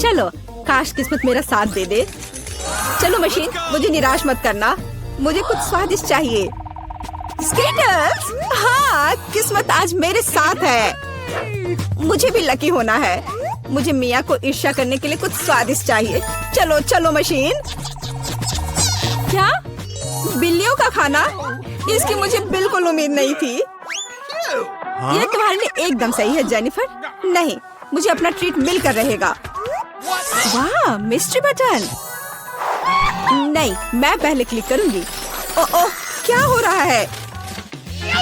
चलो, काश किस्मत मेरा साथ दे दे। चलो मशीन, मुझे निराश मत करना, मुझे कुछ स्वादिष्ट चाहिए। स्केटर्स, हाँ, किस्मत आज मेरे साथ है। मुझे भी लकी होना है। मुझे मिया को ईर्ष्या करने के लिए कुछ स्वादिष्ट चाहिए। चलो चलो मशीन। क्या? बिल्लियों का खाना? इसकी मुझे बिल्कुल उम्मीद नहीं थी। यह तुम्हारे लिए एकदम सही है जेनिफर। नहीं, मुझे अपना ट्रीट मिलकर रहेगा। वाह, मिस्ट्री बटन। नहीं, मैं पहले क्लिक करूंगी। ओह, क्या हो रहा है?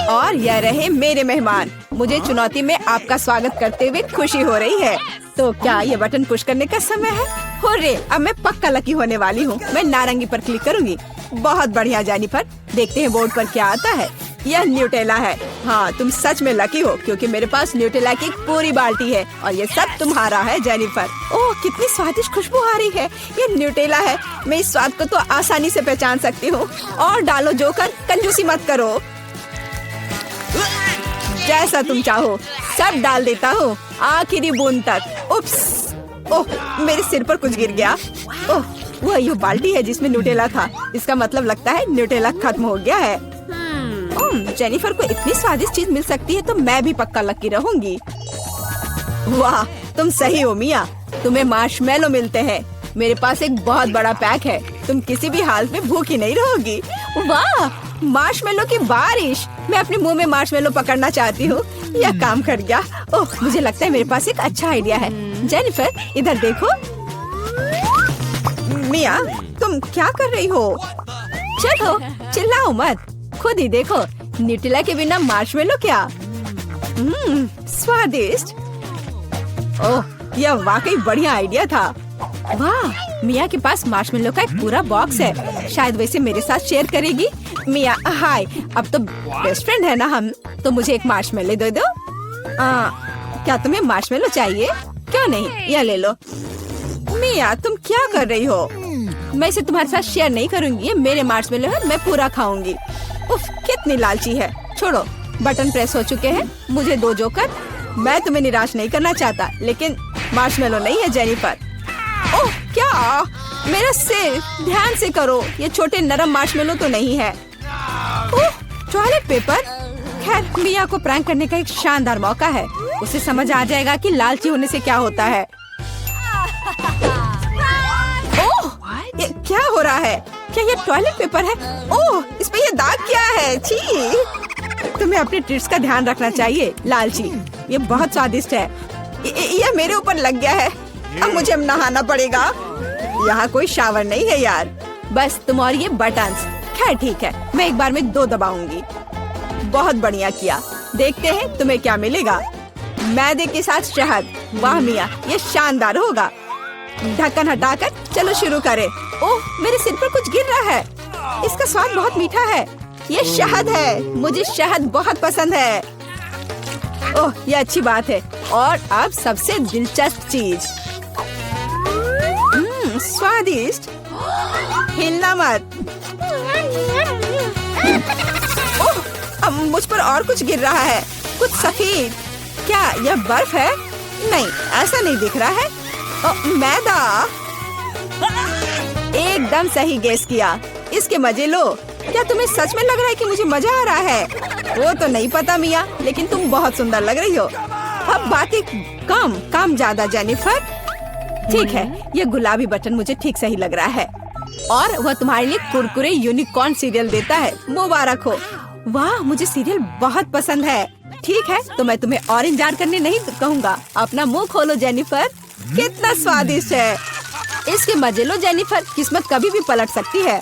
और यह रहे मेरे मेहमान। मुझे चुनौती में आपका स्वागत करते हुए खुशी हो रही है। तो क्या ये बटन पुश करने का समय है? हुर्रे, अब मैं पक्का लकी होने वाली हूँ। मैं नारंगी पर क्लिक करूंगी। बहुत बढ़िया जेनिफर। देखते हैं बोर्ड पर क्या आता है। यह न्यूटेला है। हाँ, तुम सच में लकी हो क्योंकि मेरे पास न्यूटेला की एक पूरी बाल्टी है और ये सब तुम्हारा है जेनिफर। ओह, कितनी स्वादिष्ट खुशबू आ रही है। ये न्यूटेला है। मैं इस स्वाद को तो आसानी से पहचान सकती हूँ। और डालो जोकर, कंजूसी मत करो। जैसा तुम चाहो सब डाल देता हूँ, आखिरी बूंद तक। उप्स, ओह, मेरे सिर पर कुछ गिर गया। ओह, वह ये बाल्टी है जिसमें न्यूटेला था। इसका मतलब लगता है न्यूटेला खत्म हो गया है। जेनिफर को इतनी स्वादिष्ट चीज मिल सकती है तो मैं भी पक्का लकी रहूंगी। वाह, तुम सही हो मिया। तुम्हें मार्शमेलो मिलते हैं। मेरे पास एक बहुत बड़ा पैक है। तुम किसी भी हालत में भूखी नहीं रहोगी। वाह, मार्शमेलो की बारिश। मैं अपने मुंह में मार्शमेलो पकड़ना चाहती हूँ। यह काम कर गया। ओह, मुझे लगता है मेरे पास एक अच्छा आइडिया है। जेनिफर, इधर देखो। मिया, तुम क्या कर रही हो? चलो, चिल्लाओ मत, खुद ही देखो। न्यूटेला के बिना मार्शमेलो क्या? स्वादिष्ट। ओह, यह वाकई बढ़िया आइडिया था। वाह, मिया के पास मार्शमेलो का एक पूरा बॉक्स है। शायद वैसे मेरे साथ शेयर करेगी। मिया, हाय, अब तो बेस्ट फ्रेंड है ना हम। तो मुझे एक मार्शमेलो दे दो। क्या तुम्हें मार्शमेलो चाहिए? क्यों नहीं, यह ले लो। मिया, तुम क्या कर रही हो? मैं इसे तुम्हारे साथ शेयर नहीं करूंगी। ये मेरे मार्शमेलो है, मैं पूरा खाऊंगी। उफ, कितनी लालची है। छोड़ो, बटन प्रेस हो चुके हैं। मुझे दो जोकर। मैं तुम्हें निराश नहीं करना चाहता, लेकिन मार्शमेलो नहीं है जेनिफर। ओह, क्या? मेरा सिर, ध्यान से करो। ये छोटे नरम मार्शमेलो तो नहीं है। ओह, टॉयलेट पेपर। खैर, मिया को प्रैंक करने का एक शानदार मौका है। उसे समझ आ जाएगा कि लालची होने से क्या होता है। ओह, ये क्या हो रहा है? क्या ये टॉयलेट पेपर है? ओह, इस पे ये दाग क्या है? छी! तुम्हें अपने ट्रीट्स का ध्यान रखना चाहिए, लालची। ये बहुत स्वादिष्ट है। ये मेरे ऊपर लग गया है। अब मुझे नहाना पड़ेगा। यहाँ कोई शावर नहीं है यार। बस तुम और ये बटन्स। खैर ठीक है, मैं एक बार में 2 दबाऊंगी। बहुत बढ़िया किया। देखते हैं तुम्हें क्या मिलेगा। मैदे के साथ शहद। वाह मिया, ये शानदार होगा। ढक्कन हटाकर चलो शुरू करें। ओह, मेरे सिर पर कुछ गिर रहा है। इसका स्वाद बहुत मीठा है। ये शहद है। मुझे शहद बहुत पसंद है। ओह, ये अच्छी बात है। और अब सबसे दिलचस्प चीज। स्वादिष्ट। हिलना मत। ओह, अब मुझ पर और कुछ गिर रहा है। कुछ सफेद। क्या यह बर्फ है? नहीं, ऐसा नहीं दिख रहा है। मैदा। एकदम सही गेस किया। इसके मजे लो। क्या तुम्हें सच में लग रहा है कि मुझे मजा आ रहा है? वो तो नहीं पता मिया, लेकिन तुम बहुत सुंदर लग रही हो। अब बातें कम, काम ज्यादा जेनिफर। ठीक है, ये गुलाबी बटन मुझे ठीक सही लग रहा है। और वह तुम्हारे लिए कुरकुरे यूनिकॉर्न सीरियल देता है। मुबारक हो। वाह, मुझे सीरियल बहुत पसंद है। ठीक है, तो मैं तुम्हें और इंतजार करने नहीं कहूँगा। अपना मुंह खोलो जेनिफर। कितना स्वादिष्ट है। इसके मजे लो जेनिफर। किस्मत कभी भी पलट सकती है।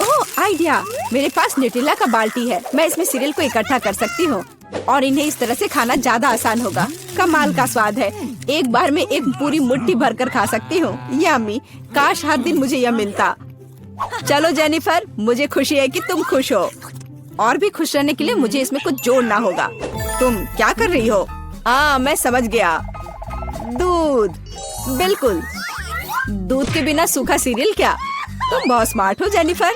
ओह, आइडिया। मेरे पास न्यूटेला का बाल्टी है। मैं इसमें सीरियल को इकट्ठा कर सकती हूँ और इन्हें इस तरह से खाना ज्यादा आसान होगा। कमाल का स्वाद है। एक बार में एक पूरी मुट्ठी भरकर खा सकती हूँ। यम्मी। काश हर दिन मुझे यह मिलता। चलो जेनिफर, मुझे खुशी है कि तुम खुश हो। और भी खुश रहने के लिए मुझे इसमें कुछ जोड़ना होगा। तुम क्या कर रही हो? मैं समझ गया। दूध। बिल्कुल, दूध के बिना सूखा सीरियल क्या? तुम बहुत स्मार्ट हो जेनिफर।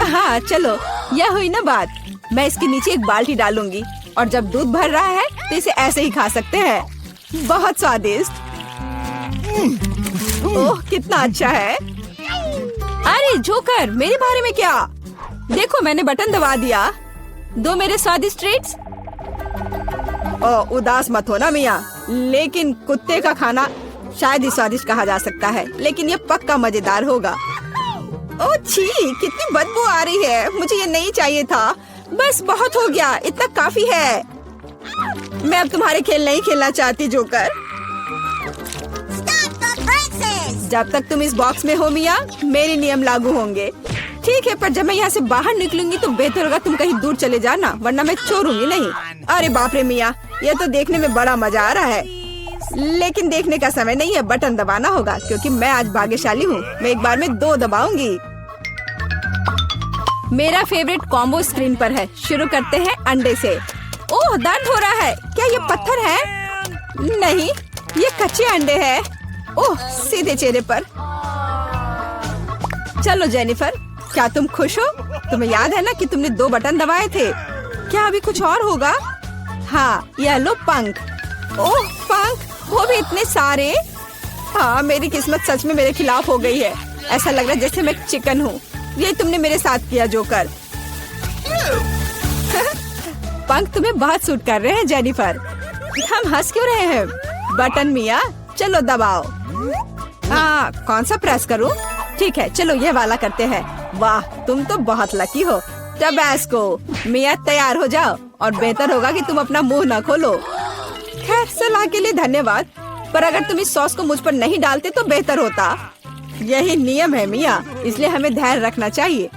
हाँ चलो, यह हुई ना बात। मैं इसके नीचे एक बाल्टी डालूंगी और जब दूध भर रहा है तो इसे ऐसे ही खा सकते हैं। बहुत स्वादिष्ट। ओह कितना अच्छा है। अरे जोकर, मेरे बारे में क्या? देखो मैंने बटन दबा दिया। दो मेरे स्वादिष्ट ट्रीट्स। ओह उदास मत हो ना मिया, लेकिन कुत्ते का खाना शायद ही स्वादिष्ट कहा जा सकता है, लेकिन ये पक्का मजेदार होगा। ओह छी, कितनी बदबू आ रही है। मुझे ये नहीं चाहिए था। बस बहुत हो गया, इतना काफी है। मैं अब तुम्हारे खेल नहीं खेलना चाहती जोकर। जब तक तुम इस बॉक्स में हो मिया, मेरे नियम लागू होंगे। ठीक है, पर जब मैं यहाँ से बाहर निकलूंगी तो बेहतर होगा तुम कहीं दूर चले जाना, वरना मैं छोड़ूंगी नहीं। अरे बाप रे मिया, ये तो देखने में बड़ा मजा आ रहा है, लेकिन देखने का समय नहीं है। बटन दबाना होगा क्योंकि मैं आज भाग्यशाली हूँ। मैं एक बार में 2 दबाऊंगी। मेरा फेवरेट कॉम्बो स्क्रीन पर है। शुरू करते हैं अंडे से। ओह दर्द हो रहा है। क्या ये पत्थर है? नहीं, ये कच्चे अंडे हैं। ओह सीधे चेहरे पर। चलो जेनिफर, क्या तुम खुश हो? तुम्हें याद है ना कि तुमने 2 बटन दबाए थे। क्या अभी कुछ और होगा? हाँ, ये लो पंख। ओह पंख, वो भी इतने सारे। हाँ, मेरी किस्मत सच में मेरे खिलाफ हो गई है। ऐसा लग रहा है जैसे मैं चिकन हूँ। ये तुमने मेरे साथ किया जोकर। पंख तुम्हें बहुत सूट कर रहे हैं जेनिफर। हम हंस क्यों रहे हैं? बटन मिया, चलो दबाओ। हाँ, कौन सा प्रेस करूँ? ठीक है, चलो ये वाला करते हैं। वाह, तुम तो बहुत लकी हो। टबैस्को, मिया तैयार हो जाओ, और बेहतर होगा कि तुम अपना मुंह न खोलो। खैर, सलाह के लिए धन्यवाद, पर अगर तुम इस सॉस को मुझ पर नहीं डालते तो बेहतर होता। यही नियम है मिया, इसलिए हमें धैर्य रखना चाहिए।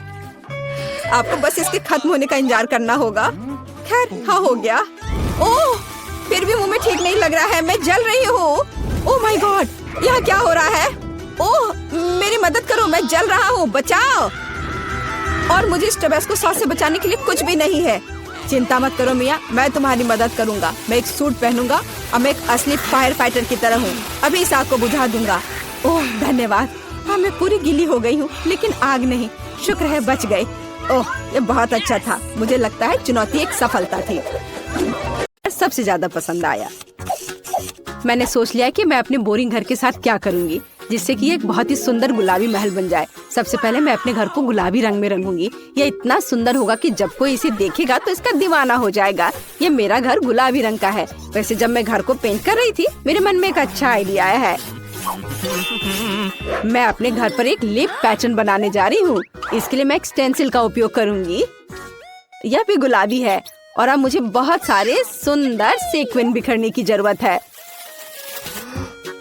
आपको बस इसके खत्म होने का इंतजार करना होगा। खैर, हाँ हो गया। ओह, फिर भी मुंह में ठीक नहीं लग रहा है। मैं जल रही हूँ। ओह माय गॉड, यहाँ क्या हो रहा है? ओह मेरी मदद करो, मैं जल रहा हूँ, बचाओ। और मुझे इस टबैस्को सॉस से बचाने के लिए कुछ भी नहीं है। चिंता मत करो मिया, मैं तुम्हारी मदद करूँगा। मैं एक सूट पहनूंगा और मैं एक असली फायर फाइटर की तरह हूँ। अभी इस आग को बुझा दूंगा। ओह धन्यवाद। हाँ, मैं पूरी गीली हो गई हूँ, लेकिन आग नहीं। शुक्र है बच गई। ओह ये बहुत अच्छा था। मुझे लगता है चुनौती एक सफलता थी। सबसे ज्यादा पसंद आया। मैंने सोच लिया कि मैं अपने बोरिंग घर के साथ क्या करूंगी जिससे कि एक बहुत ही सुंदर गुलाबी महल बन जाए। सबसे पहले मैं अपने घर को गुलाबी रंग में रंगूंगी। ये इतना सुंदर होगा कि जब कोई इसे देखेगा तो इसका दीवाना हो जाएगा। ये मेरा घर गुलाबी रंग का है। वैसे जब मैं घर को पेंट कर रही थी, मेरे मन में एक अच्छा आइडिया आया है। मैं अपने घर पर एक लिप पैटर्न बनाने जा रही हूँ। इसके लिए मैं एक स्टेंसिल का उपयोग करूंगी। यह भी गुलाबी है और अब मुझे बहुत सारे सुंदर सीक्वेंस बिखरने की जरूरत है।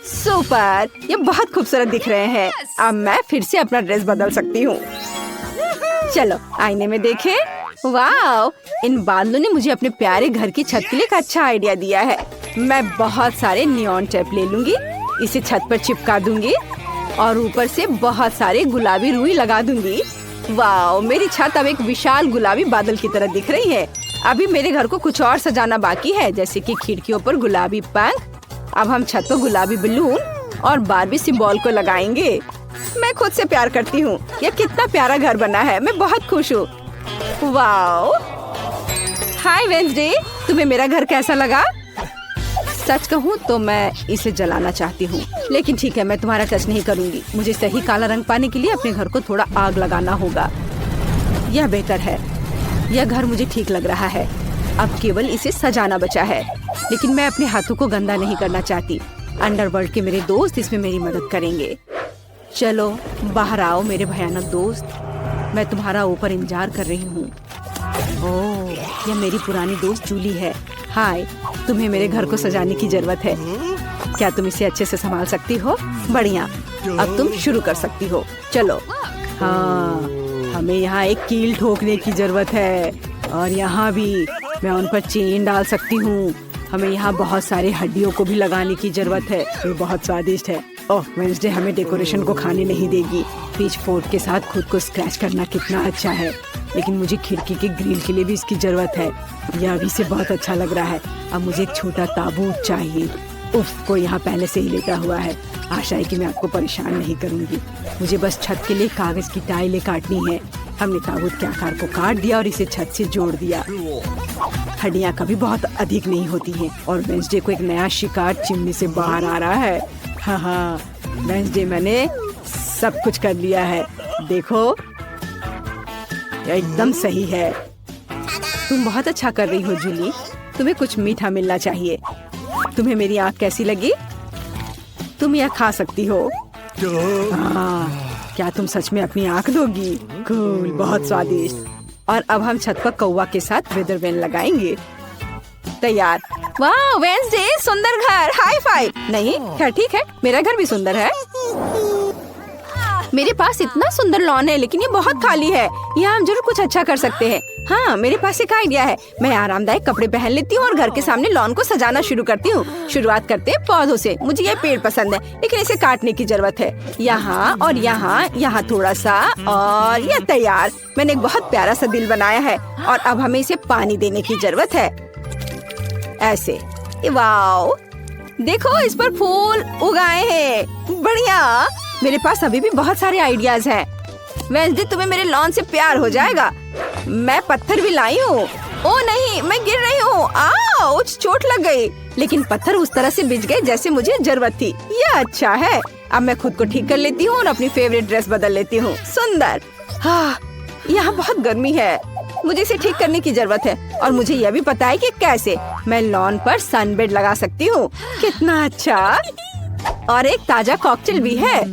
सुपर, ये बहुत खूबसूरत दिख रहे हैं। अब मैं फिर से अपना ड्रेस बदल सकती हूँ। चलो आईने में देखें। वाह, इन बादलों ने मुझे अपने प्यारे घर की छत के लिए एक अच्छा आइडिया दिया है। मैं बहुत सारे नियॉन टेप ले लूंगी, इसे छत पर चिपका दूंगी और ऊपर से बहुत सारे गुलाबी रुई लगा दूंगी। वाह, मेरी छत अब एक विशाल गुलाबी बादल की तरह दिख रही है। अभी मेरे घर को कुछ और सजाना बाकी है, जैसे कि खिड़कियों पर गुलाबी पंख। अब हम छत पर गुलाबी बलून और बारबी सिंबल को लगाएंगे। मैं खुद से प्यार करती हूँ। यह कितना प्यारा घर बना है। मैं बहुत खुश हूँ। वाओ, हाय वेंसडे, तुम्हें मेरा घर कैसा लगा? सच कहूँ तो मैं इसे जलाना चाहती हूँ, लेकिन ठीक है, मैं तुम्हारा टच नहीं करूँगी। मुझे सही काला रंग पाने के लिए अपने घर को थोड़ा आग लगाना होगा। यह बेहतर है। यह घर मुझे ठीक लग रहा है। अब केवल इसे सजाना बचा है, लेकिन मैं अपने हाथों को गंदा नहीं करना चाहती। अंडरवर्ल्ड के मेरे दोस्त इसमें मेरी मदद करेंगे। चलो बाहर आओ मेरे भयानक दोस्त, मैं तुम्हारा ऊपर इंतजार कर रही हूँ। ओह, यह मेरी पुरानी दोस्त जूली है। हाय, तुम्हें मेरे घर को सजाने की जरूरत है। क्या तुम इसे अच्छे से संभाल सकती हो? बढ़िया, अब तुम शुरू कर सकती हो। चलो। हाँ, हमें यहाँ एक कील ठोकने की जरूरत है और यहाँ भी मैं उन पर चेन डाल सकती हूँ। हमें यहाँ बहुत सारे हड्डियों को भी लगाने की जरूरत है। ये बहुत स्वादिष्ट है। ओह, वेंसडे हमें डेकोरेशन को खाने नहीं देगी। पिच फोर्क के साथ खुद को स्क्रैच करना कितना अच्छा है, लेकिन मुझे खिड़की के ग्रिल के लिए भी इसकी जरूरत है। यह अभी से बहुत अच्छा लग रहा है। अब मुझे एक छोटा ताबूत चाहिए। उफ, कोई यहाँ पहले से ही लेटा हुआ है। आशा है कि मैं आपको परेशान नहीं करूँगी। मुझे बस छत के लिए कागज की टाइलें काटनी है। हमने ताबूत के आकार को काट दिया और इसे छत से जोड़ दिया। हड्डियाँ कभी बहुत अधिक नहीं होती हैं और वेंसडे को एक नया शिकार चिमनी से बाहर आ रहा है। हाँ हाँ वेंसडे, मैंने सब कुछ कर लिया है। देखो ये एकदम सही है। तुम बहुत अच्छा कर रही हो जूली। तुम्हें कुछ मीठा मिलना चाहिए। तुम्हें मेरी आँख कैसी लगी? तुम यह खा सकती हो। क्या तुम सच में अपनी आँख दोगी? कूल, बहुत स्वादिष्ट। और अब हम छत पर कौवा के साथ वेदर वैन लगाएंगे। तैयार। वाह वेंसडे, सुंदर घर। High five. नहीं खैर ठीक है, मेरा घर भी सुंदर है। मेरे पास इतना सुंदर लॉन है, लेकिन ये बहुत खाली है। यहाँ हम जरूर कुछ अच्छा कर सकते हैं। हाँ, मेरे पास एक आइडिया है। मैं आरामदायक कपड़े पहन लेती हूँ और घर के सामने लॉन को सजाना शुरू करती हूँ। शुरुआत करते हैं पौधों से। मुझे ये पेड़ पसंद है, लेकिन इसे काटने की जरूरत है। यहाँ और यहाँ, यहाँ थोड़ा सा, और ये तैयार। मैंने एक बहुत प्यारा सा दिल बनाया है और अब हमें इसे पानी देने की जरूरत है। ऐसे। वाओ, देखो इस पर फूल उगाए हैं। बढ़िया। मेरे पास अभी भी बहुत सारे आइडियाज हैं। वेंसडे, तुम्हें मेरे लॉन से प्यार हो जाएगा। मैं पत्थर भी लाई हूँ। ओ नहीं, मैं गिर रही हूँ। आउच, चोट लग गई। लेकिन पत्थर उस तरह से बिछ गए जैसे मुझे जरूरत थी। यह अच्छा है। अब मैं खुद को ठीक कर लेती हूँ और अपनी फेवरेट ड्रेस बदल लेती हूँ। सुंदर। हाँ, यहाँ बहुत गर्मी है। मुझे इसे ठीक करने की जरूरत है और मुझे यह भी पता है कि कैसे। मैं लॉन पर सनबेड लगा सकती हूँ। कितना अच्छा। और एक ताजा कॉकटेल भी है।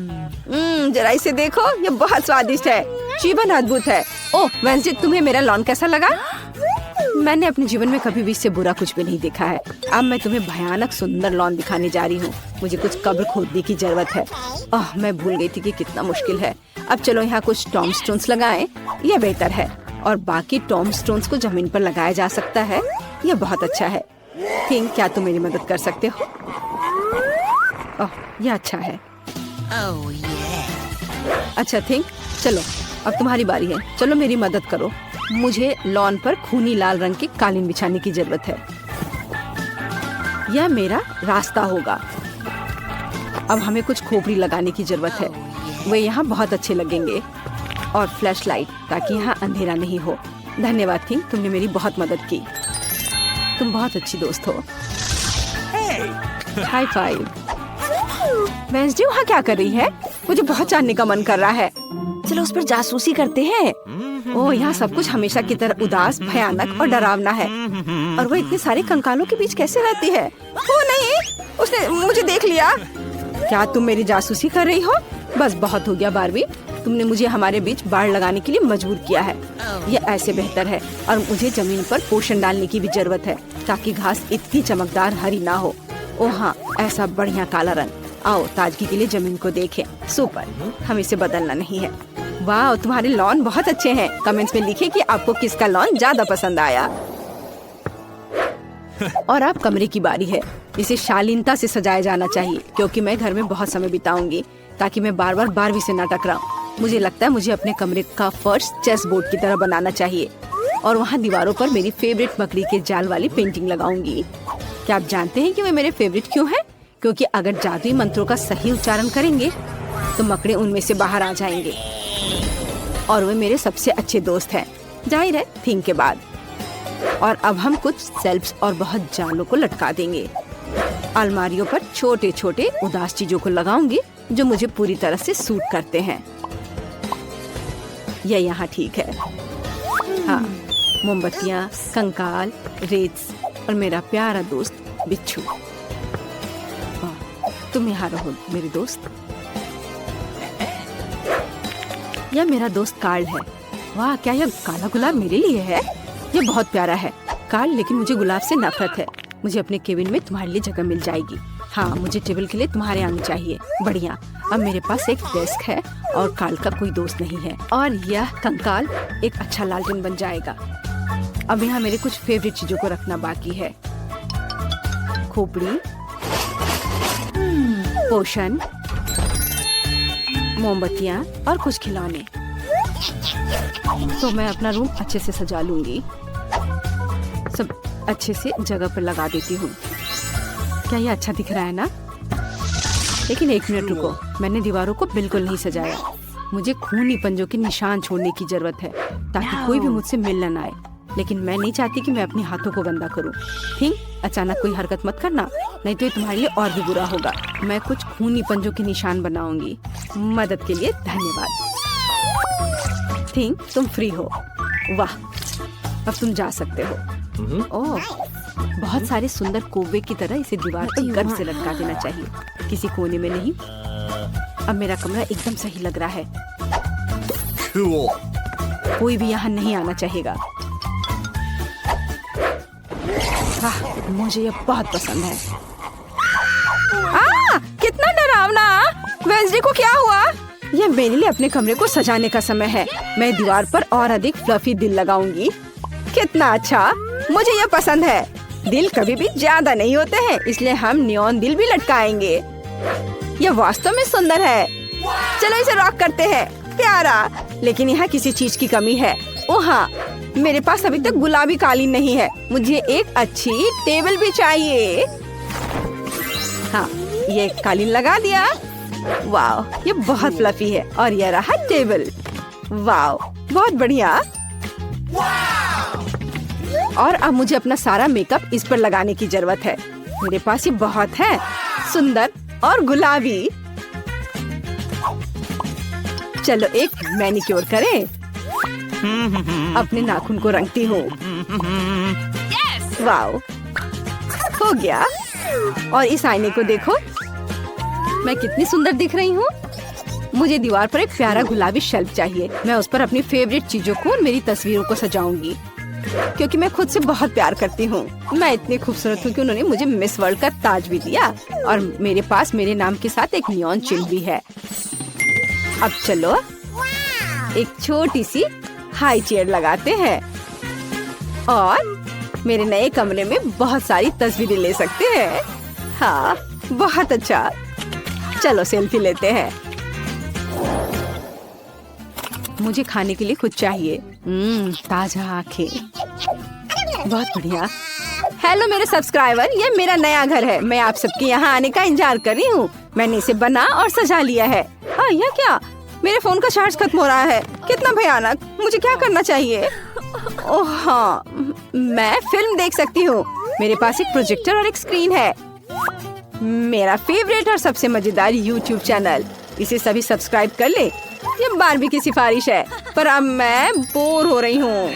जरा इसे देखो, ये बहुत स्वादिष्ट है। जीवन अद्भुत है। ओह वेंसडे, तुम्हें मेरा लॉन कैसा लगा? मैंने अपने जीवन में कभी भी इससे बुरा कुछ भी नहीं देखा है। अब मैं तुम्हें भयानक सुंदर लॉन दिखाने जा रही हूँ। मुझे कुछ कब्र खोदने की जरूरत है। मैं भूल गई थी कि कितना मुश्किल है। अब चलो यहाँ कुछ टॉम स्टोन्स लगाएं। यह बेहतर है। और बाकी टॉम स्टोन्स को जमीन पर लगाया जा सकता है। यह बहुत अच्छा है। थिंक, क्या तुम मेरी मदद कर सकते हो? यह अच्छा है। अच्छा थिंक, चलो अब तुम्हारी बारी है। चलो मेरी मदद करो। मुझे लॉन पर खूनी लाल रंग की कालीन बिछाने की जरूरत है। यह मेरा रास्ता होगा। अब हमें कुछ खोपड़ी लगाने की जरूरत है। वे यहाँ बहुत अच्छे लगेंगे। और फ्लैश लाइट, ताकि यहाँ अंधेरा नहीं हो। धन्यवाद थिंक, तुमने मेरी बहुत मदद की। तुम बहुत अच्छी दोस्त हो। High five. वेंसडे वहाँ क्या कर रही है? मुझे बहुत जानने का मन कर रहा है। चलो उस पर जासूसी करते हैं। ओह, यहाँ सब कुछ हमेशा की तरह उदास, भयानक और डरावना है। और वो इतने सारे कंकालों के बीच कैसे रहती है? ओह नहीं, उसने मुझे देख लिया। क्या तुम मेरी जासूसी कर रही हो? बस बहुत हो गया बारबी। तुमने मुझे हमारे बीच बाड़ लगाने के लिए मजबूर किया है। यह ऐसे बेहतर है। और मुझे जमीन पर पोषण डालने की भी जरूरत है, ताकि घास इतनी चमकदार हरी ना हो। ओह हाँ, ऐसा बढ़िया काला रंग। आओ ताजगी के लिए जमीन को देखें। सुपर, हम इसे बदलना नहीं है। वाह, तुम्हारे लॉन बहुत अच्छे हैं। कमेंट्स में लिखें कि आपको किसका लॉन ज्यादा पसंद आया। और अब कमरे की बारी है। इसे शालीनता से सजाया जाना चाहिए, क्योंकि मैं घर में बहुत समय बिताऊंगी, ताकि मैं बार बार बारबी से न टकराऊं। मुझे लगता है मुझे अपने कमरे का फर्श चेस बोर्ड की तरह बनाना चाहिए। और वहाँ दीवारों पर मेरी फेवरेट मकड़ी के जाल वाली पेंटिंग लगाऊंगी। क्या आप जानते हैं कि वे मेरे फेवरेट क्यों हैं? क्योंकि अगर जादुई मंत्रों का सही उच्चारण करेंगे तो मकड़े उनमें से बाहर आ जाएंगे। और वे मेरे सबसे अच्छे दोस्त हैं, जाहिर है थिंक के बाद। और अब हम कुछ सेल्फ्स और बहुत जालों को लटका देंगे। अलमारियों पर छोटे छोटे उदास चीजों को लगाऊंगी जो मुझे पूरी तरह से सूट करते हैं। यह यहाँ ठीक है। हाँ, मोमबत्तियाँ, कंकाल, रेत और मेरा प्यारा दोस्त बिच्छू। तुम यहाँ रहो मेरे दोस्त। यह मेरा दोस्त कार्ल है। वाह, क्या यह काला गुलाब मेरे लिए है? यह बहुत प्यारा है कार्ल, लेकिन मुझे गुलाब से नफरत है। मुझे अपने केबिन में तुम्हारे लिए जगह मिल जाएगी। हाँ, मुझे टेबल के लिए तुम्हारे आने चाहिए। बढ़िया। अब मेरे पास एक डेस्क है और कार्ल का कोई दोस्त नहीं है। और यह कंकाल एक अच्छा लालटेन बन जाएगा। अब यहाँ मेरे कुछ फेवरेट चीजों को रखना बाकी है। खोपड़ी, पोषण, मोमबत्तियाँ और कुछ खिलौने। तो मैं अपना रूम अच्छे से सजा लूंगी। सब अच्छे से जगह पर लगा देती हूँ। क्या ये अच्छा दिख रहा है ना? लेकिन एक मिनट रुको, मैंने दीवारों को बिल्कुल नहीं सजाया। मुझे खूनी पंजों के निशान छोड़ने की जरूरत है, ताकि कोई भी मुझसे मिलने न आए। लेकिन मैं नहीं चाहती कि मैं अपने हाथों को गंदा करूं। थिंक, अचानक कोई हरकत मत करना, नहीं तो ये तुम्हारे लिए और भी बुरा होगा। मैं कुछ खूनी पंजों के निशान बनाऊंगी। मदद के लिए धन्यवाद। थिंक, तुम फ्री हो। वाह, अब तुम जा सकते हो। ओह, बहुत सारे सुंदर कोवे की तरह इसे दीवार पर गर्व से लटका देना चाहिए, किसी कोने में नहीं। अब मेरा कमरा एकदम सही लग रहा है। कोई भी यहाँ नहीं आना चाहेगा। वाह, मुझे ये बहुत पसंद है। कितना डरावना। वेंसडे को क्या हुआ? यह मेरे लिए अपने कमरे को सजाने का समय है। मैं दीवार पर और अधिक फ्लफी दिल लगाऊंगी। कितना अच्छा, मुझे यह पसंद है। दिल कभी भी ज्यादा नहीं होते हैं, इसलिए हम नियॉन दिल भी लटकाएंगे। यह वास्तव में सुंदर है। चलो इसे रॉक करते हैं। प्यारा, लेकिन यहाँ किसी चीज की कमी है। ओह हाँ, मेरे पास अभी तक गुलाबी कालीन नहीं है। मुझे एक अच्छी टेबल भी चाहिए। हाँ, ये कालीन लगा दिया। वाह, ये बहुत फ्लफी है। और ये रहा टेबल। वाह, बहुत बढ़िया। और अब मुझे अपना सारा मेकअप इस पर लगाने की जरूरत है। मेरे पास ये बहुत है, सुंदर और गुलाबी। चलो एक मैनिक्योर करें। अपने नाखून को रंगती हूँ। वाह, हो गया। और इस आईने को देखो, मैं कितनी सुंदर दिख रही हूँ। मुझे दीवार पर एक प्यारा गुलाबी शेल्फ चाहिए। मैं उस पर अपनी फेवरेट चीजों को और मेरी तस्वीरों को सजाऊंगी, क्योंकि मैं खुद से बहुत प्यार करती हूँ। मैं इतनी खूबसूरत हूँ कि उन्होंने मुझे मिस वर्ल्ड का ताज भी दिया। और मेरे पास मेरे नाम के साथ एक नियॉन चिन्ह भी है। अब चलो एक छोटी सी हाई चेयर लगाते हैं और मेरे नए कमरे में बहुत सारी तस्वीरें ले सकते हैं। हाँ, बहुत अच्छा। चलो सेल्फी लेते हैं। मुझे खाने के लिए कुछ चाहिए। ताजा आंखें, बहुत बढ़िया। हेलो मेरे सब्सक्राइबर, ये मेरा नया घर है। मैं आप सबके यहाँ आने का इंतजार कर रही हूँ। मैंने इसे बना और सजा लिया है। हाँ, यह क्या? मेरे फोन का चार्ज खत्म हो रहा है। कितना भयानक। मुझे क्या करना चाहिए? ओह हाँ, मैं फिल्म देख सकती हूँ। मेरे पास एक प्रोजेक्टर और एक स्क्रीन है। मेरा फेवरेट और सबसे मजेदार यूट्यूब चैनल। इसे सभी सब्सक्राइब कर ले। ये बारबी की सिफारिश है, पर अब मैं बोर हो रही हूँ।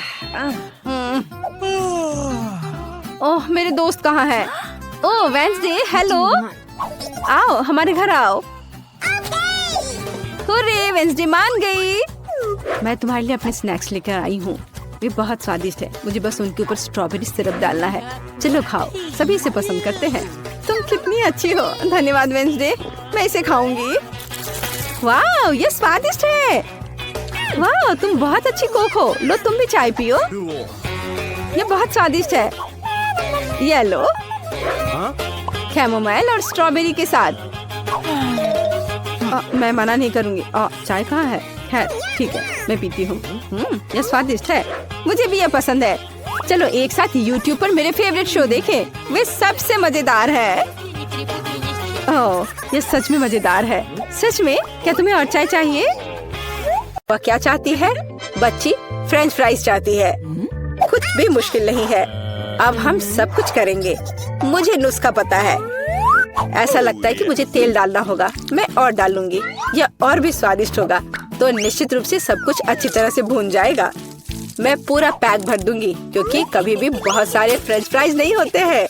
ओह, मेरे दोस्त कहाँ हैं? ओह वेंसडे, हेलो। आओ, हमारे घर आओ। हुर्रे, वेंसडे मान गई। मैं तुम्हारे लिए अपने स्नैक्स लेकर आई हूँ। वे बहुत स्वादिष्ट है। मुझे बस उनके ऊपर स्ट्रॉबेरी सिरप डालना है। चलो खाओ, सभी इसे पसंद करते हैं। तुम कितनी अच्छी हो। धन्यवाद वेंसडे, मैं इसे खाऊंगी। वाह, ये स्वादिष्ट है। वाह, तुम बहुत अच्छी कुक हो। लो तुम भी चाय पियो। ये बहुत स्वादिष्ट है। ये लो, कैमोमाइल और स्ट्रॉबेरी के साथ। मैं मना नहीं करूंगी। चाय कहाँ है? है, ठीक है, मैं पीती हूँ। ये स्वादिष्ट है। मुझे भी ये पसंद है। चलो एक साथ YouTube पर मेरे फेवरेट शो देखें। वे सबसे मजेदार है। ओह, ये सच में मजेदार है। सच में? क्या तुम्हें और चाय चाहिए? वह क्या चाहती है? बच्ची फ्रेंच फ्राइज चाहती है। कुछ भी मुश्किल नहीं है। अब हम सब कुछ करेंगे। मुझे नुस्खा पता है। ऐसा लगता है कि मुझे तेल डालना होगा। मैं और डालूंगी। यह और भी स्वादिष्ट होगा। तो निश्चित रूप से सब कुछ अच्छी तरह से भून जाएगा। मैं पूरा पैक भर दूंगी, क्योंकि कभी भी बहुत सारे फ्रेंच फ्राइज नहीं होते हैं।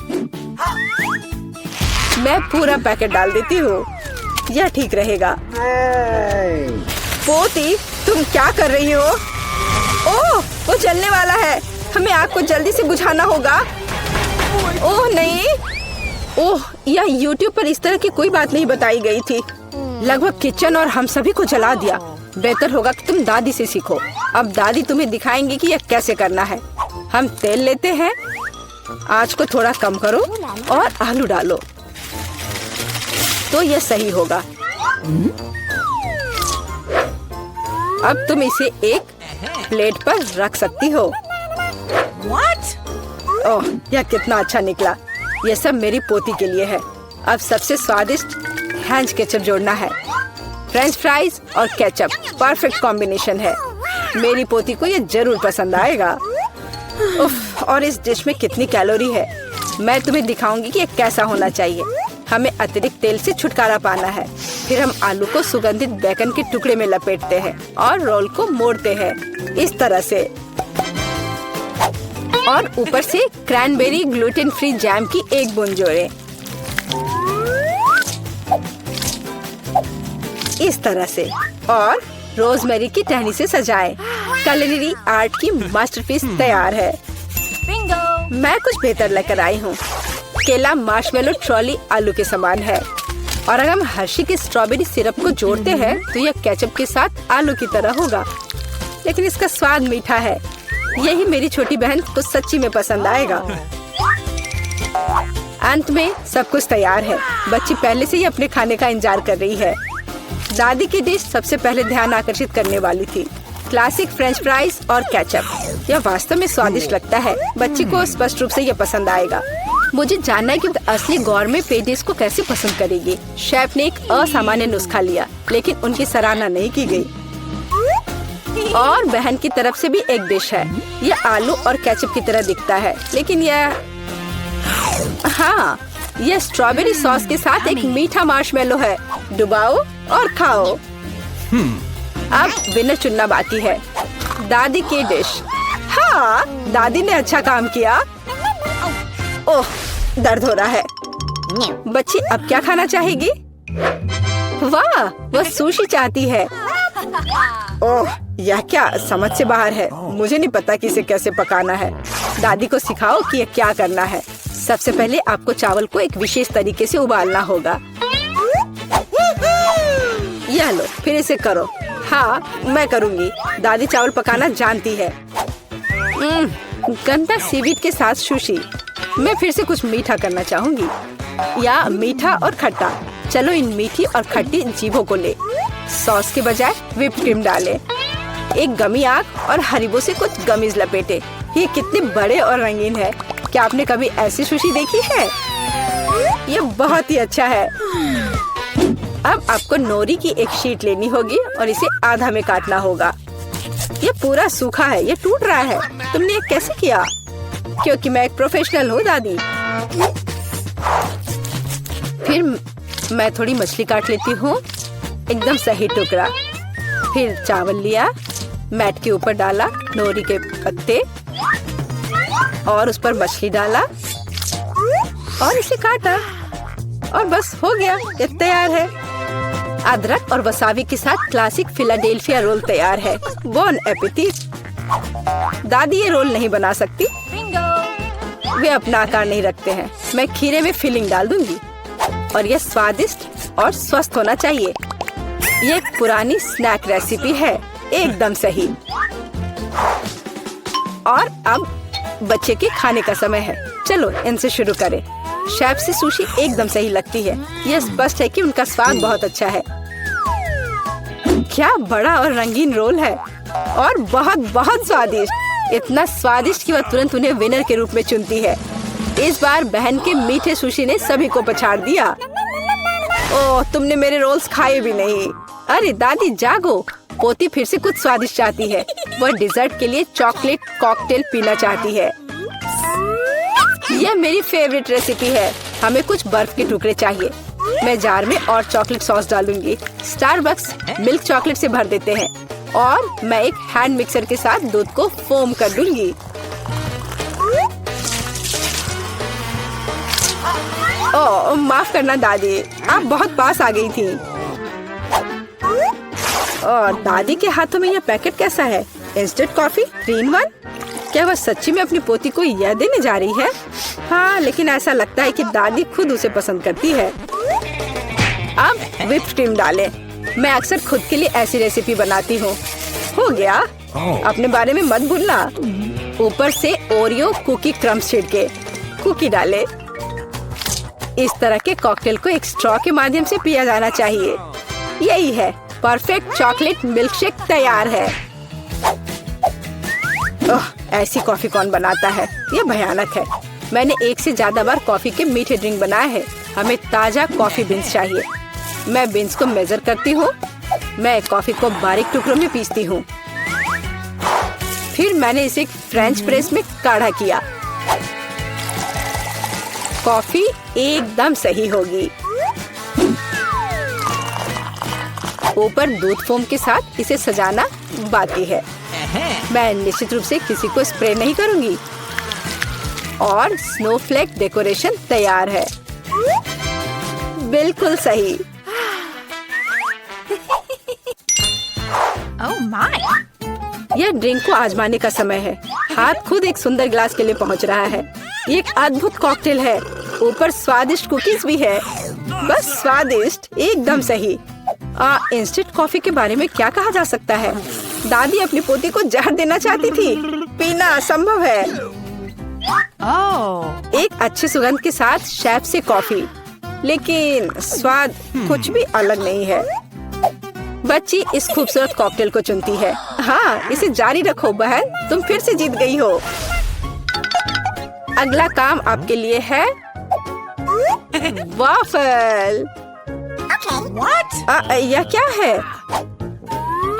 मैं पूरा पैकेट डाल देती हूँ। यह ठीक रहेगा। पोती, तुम क्या कर रही हो? ओह, वो जलने वाला है। हमें आग को जल्दी से बुझाना होगा। ओह नहीं। ओह, यह YouTube पर इस तरह की कोई बात नहीं बताई गई थी। लगभग किचन और हम सभी को जला दिया। बेहतर होगा कि तुम दादी से सीखो। अब दादी तुम्हें दिखाएंगी कि यह कैसे करना है। हम तेल लेते हैं। आंच को थोड़ा कम करो और आलू डालो, तो यह सही होगा। अब तुम इसे एक प्लेट पर रख सकती हो। ओह, यह कितना अच्छा निकला। यह सब मेरी पोती के लिए है। अब सबसे स्वादिष्ट हैंच केचप जोड़ना है। फ्रेंच फ्राइज और केचप परफेक्ट कॉम्बिनेशन है। मेरी पोती को यह जरूर पसंद आएगा। उफ, और इस डिश में कितनी कैलोरी है। मैं तुम्हें दिखाऊंगी कि ये कैसा होना चाहिए। हमें अतिरिक्त तेल से छुटकारा पाना है। फिर हम आलू को सुगंधित बेकन के टुकड़े में लपेटते हैं और रोल को मोड़ते हैं इस तरह से, और ऊपर से क्रैनबेरी ग्लूटेन फ्री जैम की एक बूंद जोड़ें। इस तरह से, और रोजमेरी की टहनी से सजाएं। culinary आर्ट की मास्टरपीस तैयार है। बिंगो! मैं कुछ बेहतर लेकर आई हूँ। केला मार्शमेलो ट्रॉली आलू के समान है, और अगर हम हर्शी के स्ट्रॉबेरी सिरप को जोड़ते हैं तो यह केचप के साथ आलू की तरह होगा, लेकिन इसका स्वाद मीठा है। यही मेरी छोटी बहन को सच्ची में पसंद आएगा। अंत में सब कुछ तैयार है। बच्ची पहले से ही अपने खाने का इंतजार कर रही है। दादी की डिश सबसे पहले ध्यान आकर्षित करने वाली थी। क्लासिक फ्रेंच फ्राइज और केचप। यह वास्तव में स्वादिष्ट लगता है। बच्ची को स्पष्ट रूप से यह पसंद आएगा। मुझे जानना है कि असली गौरमेट पेडिस को कैसे पसंद करेगी। शेफ ने एक असामान्य नुस्खा लिया, लेकिन उनकी सराहना नहीं की गई। और बहन की तरफ से भी एक डिश है। यह आलू और केचप की तरह दिखता है, लेकिन हाँ, यह स्ट्रॉबेरी सॉस के साथ एक मीठा मार्शमेलो है। डुबाओ और खाओ। अब विनर चुनना बाकी है। दादी की डिश। हाँ, दादी ने अच्छा काम किया। ओह, दर्द हो रहा है। बच्ची अब क्या खाना चाहेगी? वाह, वह सुशी चाहती है। ओह, यह क्या समझ से बाहर है। मुझे नहीं पता कि इसे कैसे पकाना है। दादी को सिखाओ कि यह क्या करना है। सबसे पहले आपको चावल को एक विशेष तरीके से उबालना होगा। यह लो, फिर इसे करो। हाँ, मैं करूँगी। दादी चावल पकाना जानती है। गंदा सीवीड के साथ सुशी। मैं फिर से कुछ मीठा करना चाहूँगी, या मीठा और खट्टा। चलो इन मीठी और खट्टी जीभों को ले। सॉस के बजाय व्हिप्ड क्रीम डालें। एक गमी आग और हरीबो से कुछ गमीज लपेटे। ये कितने बड़े और रंगीन है। क्या आपने कभी ऐसी सुशी देखी है? ये बहुत ही अच्छा है। अब आपको नोरी की एक शीट लेनी होगी और इसे आधा में काटना होगा। ये पूरा सूखा है, ये टूट रहा है। तुमने ये कैसे किया? क्योंकि मैं एक प्रोफेशनल हूँ दादी। फिर मैं थोड़ी मछली काट लेती हूँ, एकदम सही टुकड़ा। फिर चावल लिया, मैट के ऊपर डाला, नोरी के पत्ते और उस पर मछली डाला और इसे काटा, और बस हो गया, ये तैयार है। अदरक और वसाबी के साथ क्लासिक फिलाडेल्फिया रोल तैयार है। Bone appétit. दादी ये रोल नहीं बना सकती, वे अपना आकार नहीं रखते हैं। मैं खीरे में फिलिंग डाल दूंगी, और यह स्वादिष्ट और स्वस्थ होना चाहिए। ये एक पुरानी स्नैक रेसिपी है, एकदम सही। और अब बच्चे के खाने का समय है। चलो इनसे शुरू करें। शेफ से सुशी एकदम सही लगती है। यह स्पष्ट है कि उनका स्वाद बहुत अच्छा है। क्या बड़ा और रंगीन रोल है, और बहुत बहुत स्वादिष्ट। इतना स्वादिष्ट कि वह तुरंत उन्हें विनर के रूप में चुनती है। इस बार बहन के मीठे सुशी ने सभी को पछाड़ दिया। ओह, तुमने मेरे रोल्स खाए भी नहीं। अरे दादी जागो, पोती फिर से कुछ स्वादिष्ट चाहती है। वह डिजर्ट के लिए चॉकलेट कॉकटेल पीना चाहती है। यह मेरी फेवरेट रेसिपी है। हमें कुछ बर्फ के टुकड़े चाहिए। मैं जार में और चॉकलेट सॉस डालूंगी। स्टारबक्स मिल्क चॉकलेट से भर देते हैं, और मैं एक हैंड मिक्सर के साथ दूध को फोम कर दूंगी। ओह, माफ करना दादी, आप बहुत पास आ गई थी। और दादी के हाथों में यह पैकेट कैसा है? Instant coffee 3 in 1। क्या वह सच्ची में अपनी पोती को यह देने जा रही है? हाँ, लेकिन ऐसा लगता है कि दादी खुद उसे पसंद करती है। अब व्हिप्ड क्रीम डालें। मैं अक्सर खुद के लिए ऐसी रेसिपी बनाती हूँ। हो गया। अपने बारे में मत भूलना। ऊपर से ओरियो कुकी क्रम्स छिड़के। कुकी डालें। इस तरह के कॉकटेल को एक स्ट्रॉ के माध्यम से पिया जाना चाहिए। यही है, परफेक्ट चॉकलेट मिल्कशेक तैयार है। ओह, ऐसी कॉफी कौन बनाता है? यह भयानक है। मैंने 1 से ज्यादा बार कॉफी के मीठे ड्रिंक बनाए हैं। हमें ताजा कॉफी बीन्स चाहिए। मैं बीन्स को मेजर करती हूँ। मैं कॉफी को बारीक टुकड़ों में पीसती हूँ। फिर मैंने इसे फ्रेंच प्रेस में काढ़ा किया। कॉफी एकदम सही होगी। ऊपर दूध फोम के साथ इसे सजाना बाकी है। मैं निश्चित रूप से किसी को स्प्रे नहीं करूंगी। और स्नोफ्लेक डेकोरेशन तैयार है। बिल्कुल सही। Oh my! यह ड्रिंक को आजमाने का समय है। हाथ खुद एक सुंदर गिलास के लिए पहुंच रहा है। ये एक अद्भुत कॉकटेल है। ऊपर स्वादिष्ट कुकीज भी है। बस स्वादिष्ट, एकदम सही। इंस्टेंट कॉफी के बारे में क्या कहा जा सकता है? दादी अपनी पोती को जहर देना चाहती थी। पीना असंभव है। एक अच्छी सुगंध के साथ शेफ से कॉफी, लेकिन स्वाद कुछ भी अलग नहीं है। बच्ची इस खूबसूरत कॉकटेल को चुनती है। हाँ, इसे जारी रखो बहन, तुम फिर से जीत गई हो। अगला काम आपके लिए है वाफल। यह क्या है?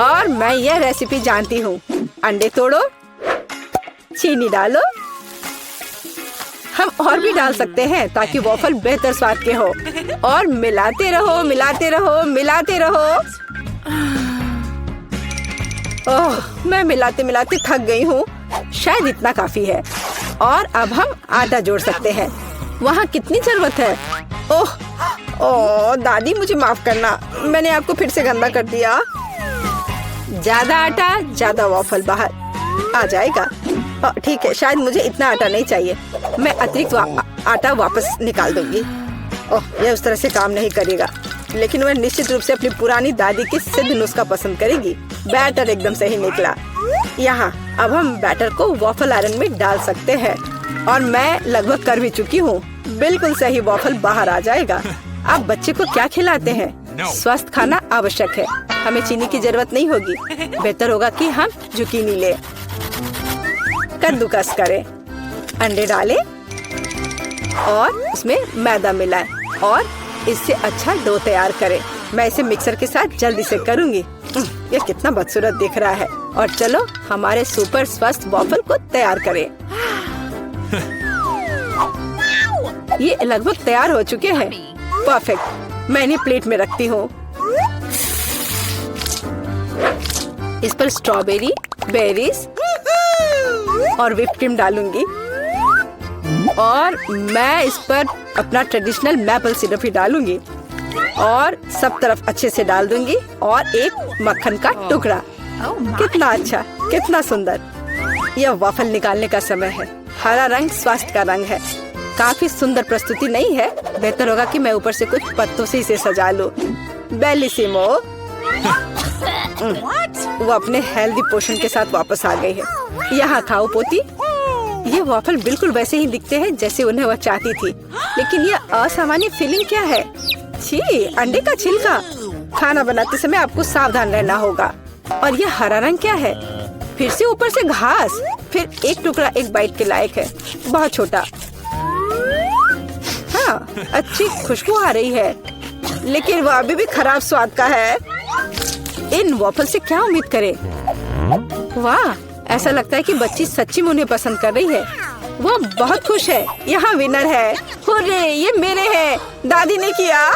और मैं यह रेसिपी जानती हूँ। अंडे तोड़ो, चीनी डालो। हम और भी डाल सकते हैं ताकि वॉफल बेहतर स्वाद के हो। और मिलाते रहो, मिलाते रहो, मिलाते रहो। ओह, मैं मिलाते मिलाते थक गई हूँ। शायद इतना काफी है। और अब हम आटा जोड़ सकते हैं। वहाँ कितनी जरूरत है? ओह दादी, मुझे माफ करना, मैंने आपको फिर से गंदा कर दिया। ज्यादा आटा, ज्यादा वॉफल बाहर आ जाएगा। ठीक है, शायद मुझे इतना आटा नहीं चाहिए। मैं अतिरिक्त आटा वापस निकाल दूंगी। यह उस तरह से काम नहीं करेगा, लेकिन वह निश्चित रूप से अपनी पुरानी दादी की सिद्ध नुस्खा पसंद करेगी। बैटर एकदम सही निकला। यहाँ अब हम बैटर को वॉफल आयरन में डाल सकते हैं। और मैं लगभग कर भी चुकी हूँ। बिल्कुल सही वॉफल बाहर आ जाएगा। आप बच्चे को क्या खिलाते हैं? स्वस्थ खाना आवश्यक है। हमें चीनी की जरूरत नहीं होगी। बेहतर होगा कि हम जुकीनी ले। कद्दूकस करें, अंडे डालें और उसमें मैदा मिलाएं और इससे अच्छा डो तैयार करें। मैं इसे मिक्सर के साथ जल्दी से करूंगी। यह कितना बदसूरत दिख रहा है। और चलो हमारे सुपर स्वस्थ वॉफल को तैयार करें। ये लगभग तैयार हो चुके हैं। परफेक्ट। मैं इन्हें प्लेट में रखती हूँ। इस पर स्ट्रॉबेरी, बेरीज और व्हिप्ड क्रीम डालूंगी। और मैं इस पर अपना ट्रेडिशनल मैपल सिरप ही डालूंगी और सब तरफ अच्छे से डाल दूंगी। और एक मक्खन का टुकड़ा। कितना अच्छा, कितना सुंदर। यह वॉफल निकालने का समय है। हरा रंग स्वास्थ्य का रंग है। काफी सुंदर प्रस्तुति नहीं है? बेहतर होगा कि मैं ऊपर से कुछ पत्तों से इसे सजा लूं। बेलिसिमो। वो अपने हेल्दी पोषण के साथ वापस आ गई है। यहाँ खाओ पोती। ये वॉफल बिल्कुल वैसे ही दिखते हैं जैसे उन्हें वह चाहती थी, लेकिन यह असामान्य फीलिंग क्या है? छी, अंडे का छिलका। खाना बनाते समय आपको सावधान रहना होगा। और यह हरा रंग क्या है? फिर से ऊपर से घास। फिर एक टुकड़ा एक बाइट के लायक है, बहुत छोटा। हाँ, अच्छी खुशबू आ रही है, लेकिन वो अभी भी खराब स्वाद का है। इन वॉफल से क्या उम्मीद करें? वाह, ऐसा लगता है कि बच्ची सच्ची में उन्हें पसंद कर रही है। वो बहुत खुश है। यहाँ विनर है। हुर्रे, ये मेरे हैं। दादी ने किया।